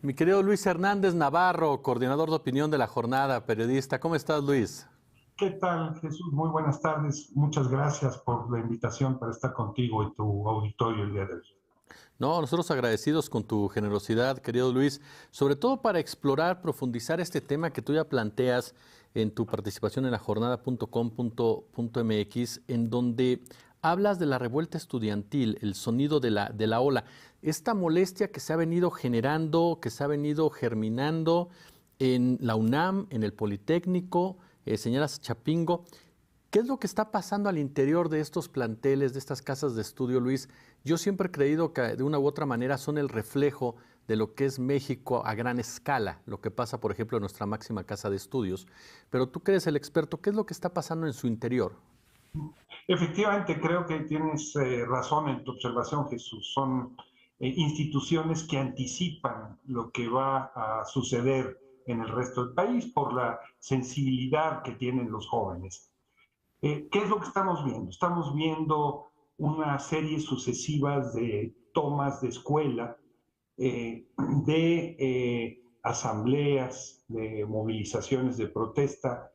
Mi querido Luis Hernández Navarro, coordinador de opinión de La Jornada, periodista. ¿Cómo estás, Luis? ¿Qué tal, Jesús? Muy buenas tardes. Muchas gracias por la invitación para estar contigo y tu auditorio el día de hoy. No, nosotros agradecidos con tu generosidad, querido Luis, sobre todo para explorar, profundizar este tema que tú ya planteas en tu participación en lajornada.com.mx, en donde hablas de la revuelta estudiantil, el sonido de la ola, esta molestia que se ha venido generando, que se ha venido germinando en la UNAM, en el Politécnico, señoras Chapingo. ¿Qué es lo que está pasando al interior de estos planteles, de estas casas de estudio, Luis? Yo siempre he creído que de una u otra manera son el reflejo de lo que es México a gran escala, lo que pasa, por ejemplo, en nuestra máxima casa de estudios. Pero tú que eres el experto, ¿qué es lo que está pasando en su interior? Efectivamente, creo que tienes razón en tu observación, Jesús. Son instituciones que anticipan lo que va a suceder en el resto del país por la sensibilidad que tienen los jóvenes. ¿Qué es lo que estamos viendo? Estamos viendo una serie sucesiva de tomas de escuela, de asambleas, de movilizaciones de protesta.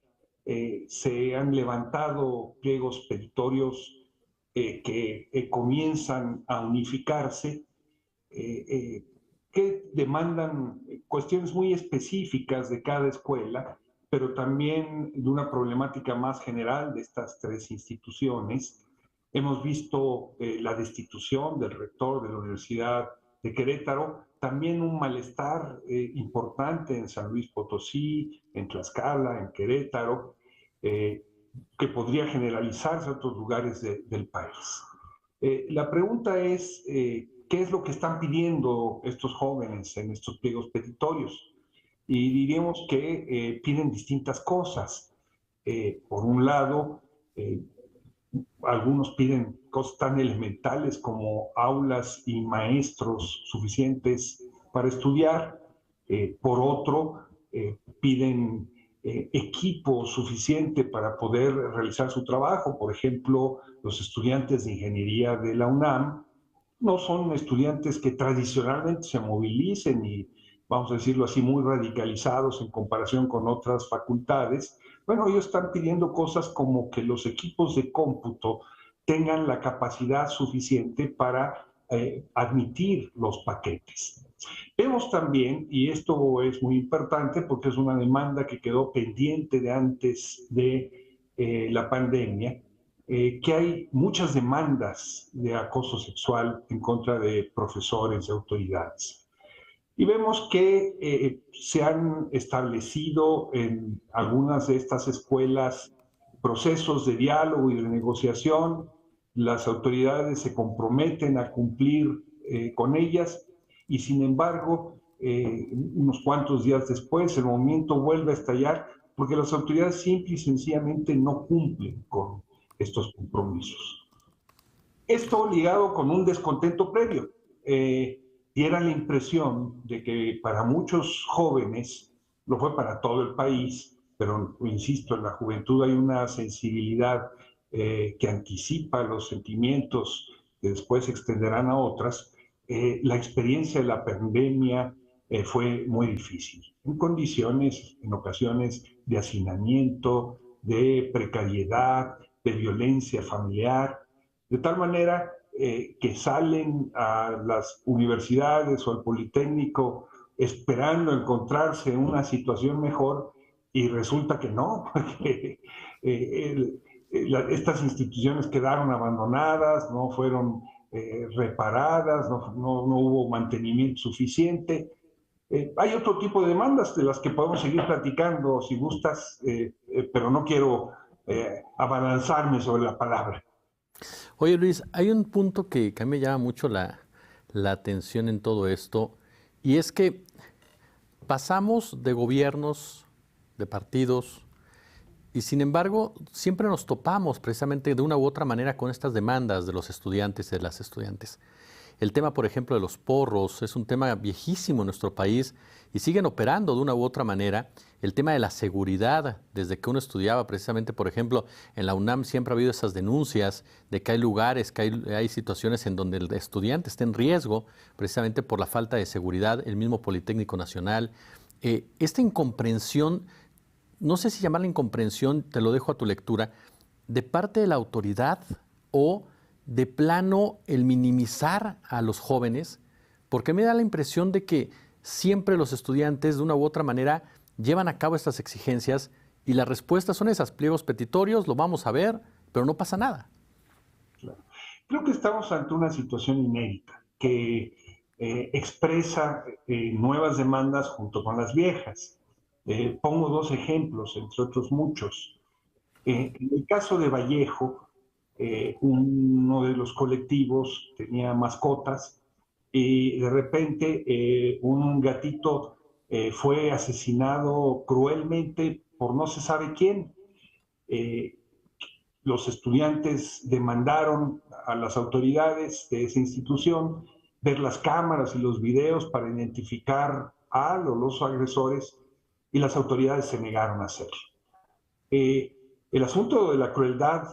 Se han levantado pliegos petitorios que comienzan a unificarse, eh, eh, que demandan cuestiones muy específicas de cada escuela, pero también de una problemática más general de estas tres instituciones. Hemos visto la destitución del rector de la Universidad de Querétaro, también un malestar importante en San Luis Potosí, en Tlaxcala, en Querétaro, eh, que podría generalizarse a otros lugares del país. La pregunta es, ¿qué es lo que están pidiendo estos jóvenes en estos pliegos petitorios? Y diríamos que piden distintas cosas. Por un lado, eh, algunos piden cosas tan elementales como aulas y maestros suficientes para estudiar. Por otro, piden equipo suficiente para poder realizar su trabajo. Por ejemplo, los estudiantes de ingeniería de la UNAM no son estudiantes que tradicionalmente se movilicen y, vamos a decirlo así, muy radicalizados en comparación con otras facultades. Bueno, ellos están pidiendo cosas como que los equipos de cómputo tengan la capacidad suficiente para admitir los paquetes. Vemos también, y esto es muy importante porque es una demanda que quedó pendiente de antes de la pandemia, que hay muchas demandas de acoso sexual en contra de profesores, de autoridades. Y vemos que se han establecido en algunas de estas escuelas procesos de diálogo y de negociación. Las autoridades se comprometen a cumplir con ellas y sin embargo, unos cuantos días después, el movimiento vuelve a estallar porque las autoridades simple y sencillamente no cumplen con estos compromisos. Esto ligado con un descontento previo. Diera la impresión de que para muchos jóvenes, lo fue para todo el país, pero insisto, en la juventud hay una sensibilidad que anticipa los sentimientos que después se extenderán a otras. La experiencia de la pandemia fue muy difícil, en condiciones, en ocasiones, de hacinamiento, de precariedad, de violencia familiar, de tal manera que salen a las universidades o al Politécnico esperando encontrarse en una situación mejor y resulta que no, porque estas instituciones quedaron abandonadas, no fueron reparadas, no hubo mantenimiento suficiente. Hay otro tipo de demandas de las que podemos seguir platicando si gustas, pero no quiero abalanzarme sobre la palabra. Oye, Luis, hay un punto que a mí me llama mucho la atención en todo esto, y es que pasamos de gobiernos, de partidos, y sin embargo siempre nos topamos precisamente de una u otra manera con estas demandas de los estudiantes y de las estudiantes. El tema, por ejemplo, de los porros es un tema viejísimo en nuestro país y siguen operando de una u otra manera. El tema de la seguridad, desde que uno estudiaba precisamente, por ejemplo, en la UNAM siempre ha habido esas denuncias de que hay lugares, que hay situaciones en donde el estudiante está en riesgo precisamente por la falta de seguridad, el mismo Politécnico Nacional. Esta incomprensión, no sé si llamarla incomprensión, te lo dejo a tu lectura, de parte de la autoridad o de plano el minimizar a los jóvenes, porque me da la impresión de que siempre los estudiantes de una u otra manera llevan a cabo estas exigencias y las respuestas son esas, pliegos petitorios, lo vamos a ver, pero no pasa nada. Claro. Creo que estamos ante una situación inédita que expresa nuevas demandas junto con las viejas. Pongo dos ejemplos, entre otros muchos. En el caso de Vallejo, uno de los colectivos tenía mascotas y de repente un gatito fue asesinado cruelmente por no se sabe quién. Eh, los estudiantes demandaron a las autoridades de esa institución ver las cámaras y los videos para identificar a los agresores y las autoridades se negaron a hacerlo. El asunto de la crueldad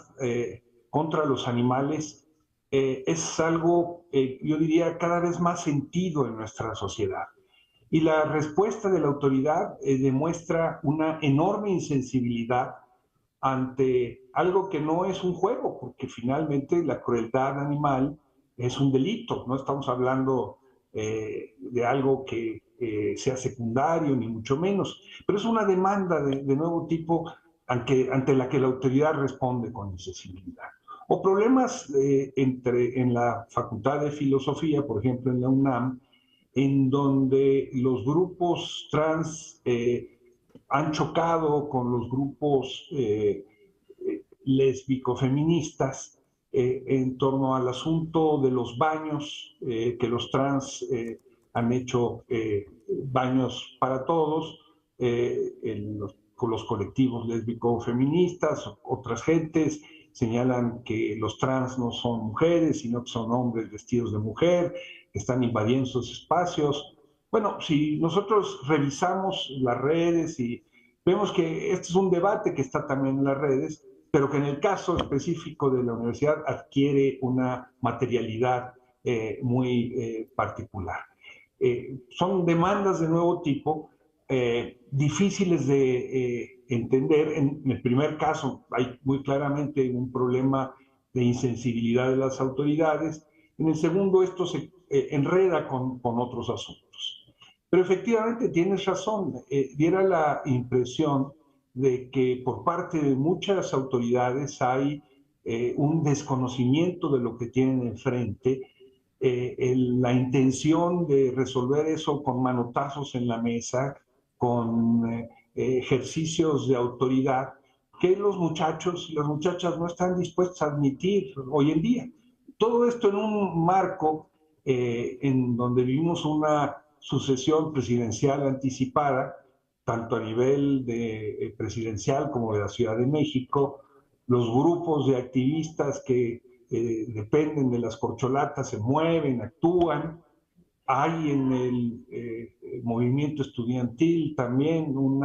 contra los animales es algo, yo diría, cada vez más sentido en nuestra sociedad. Y la respuesta de la autoridad demuestra una enorme insensibilidad ante algo que no es un juego, porque finalmente la crueldad animal es un delito, no estamos hablando de algo que sea secundario, ni mucho menos, pero es una demanda de nuevo tipo ante la que la autoridad responde con insensibilidad. O problemas en la Facultad de Filosofía, por ejemplo, en la UNAM, en donde los grupos trans han chocado con los grupos lésbico-feministas en torno al asunto de los baños, que los trans han hecho baños para todos, con los colectivos lésbico-feministas, otras gentes señalan que los trans no son mujeres, sino que son hombres vestidos de mujer, que están invadiendo sus espacios. Bueno, si nosotros revisamos las redes y vemos que este es un debate que está también en las redes, pero que en el caso específico de la universidad adquiere una materialidad muy particular. Son demandas de nuevo tipo, difíciles de entender. En el primer caso hay muy claramente un problema de insensibilidad de las autoridades. En el segundo esto se enreda con otros asuntos. Pero efectivamente tienes razón, diera la impresión de que por parte de muchas autoridades hay un desconocimiento de lo que tienen enfrente, la intención de resolver eso con manotazos en la mesa, con ejercicios de autoridad, que los muchachos y las muchachas no están dispuestos a admitir hoy en día. Todo esto en un marco en donde vivimos una sucesión presidencial anticipada, tanto a nivel de presidencial como de la Ciudad de México, los grupos de activistas que dependen de las corcholatas se mueven, actúan. Hay en el movimiento estudiantil también un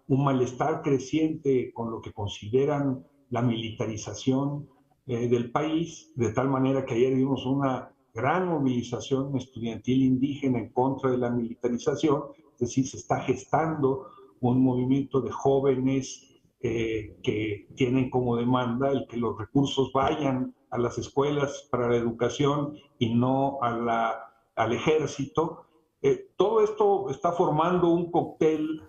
malestar creciente con lo que consideran la militarización del país, de tal manera que ayer vimos una gran movilización estudiantil indígena en contra de la militarización, es decir, se está gestando un movimiento de jóvenes que tienen como demanda el que los recursos vayan a las escuelas para la educación y no al ejército. Todo esto está formando un cóctel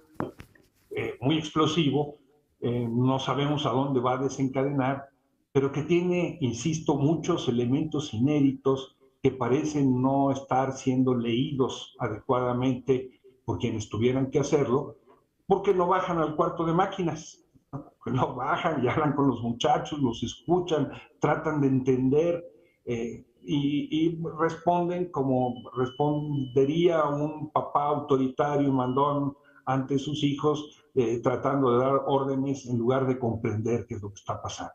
muy explosivo, no sabemos a dónde va a desencadenar, pero que tiene, insisto, muchos elementos inéditos que parecen no estar siendo leídos adecuadamente por quienes tuvieran que hacerlo, porque no bajan al cuarto de máquinas, no bajan y hablan con los muchachos, los escuchan, tratan de entender y responden como respondería un papá autoritario y mandón ante sus hijos, tratando de dar órdenes en lugar de comprender qué es lo que está pasando.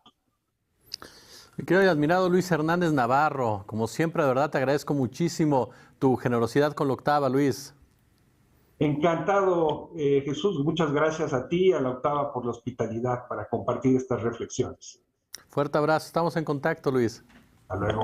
Mi querido y admirado Luis Hernández Navarro, como siempre, de verdad te agradezco muchísimo tu generosidad con la octava, Luis. Encantado, Jesús. Muchas gracias a ti y a la octava por la hospitalidad para compartir estas reflexiones. Fuerte abrazo, estamos en contacto, Luis. Hasta luego.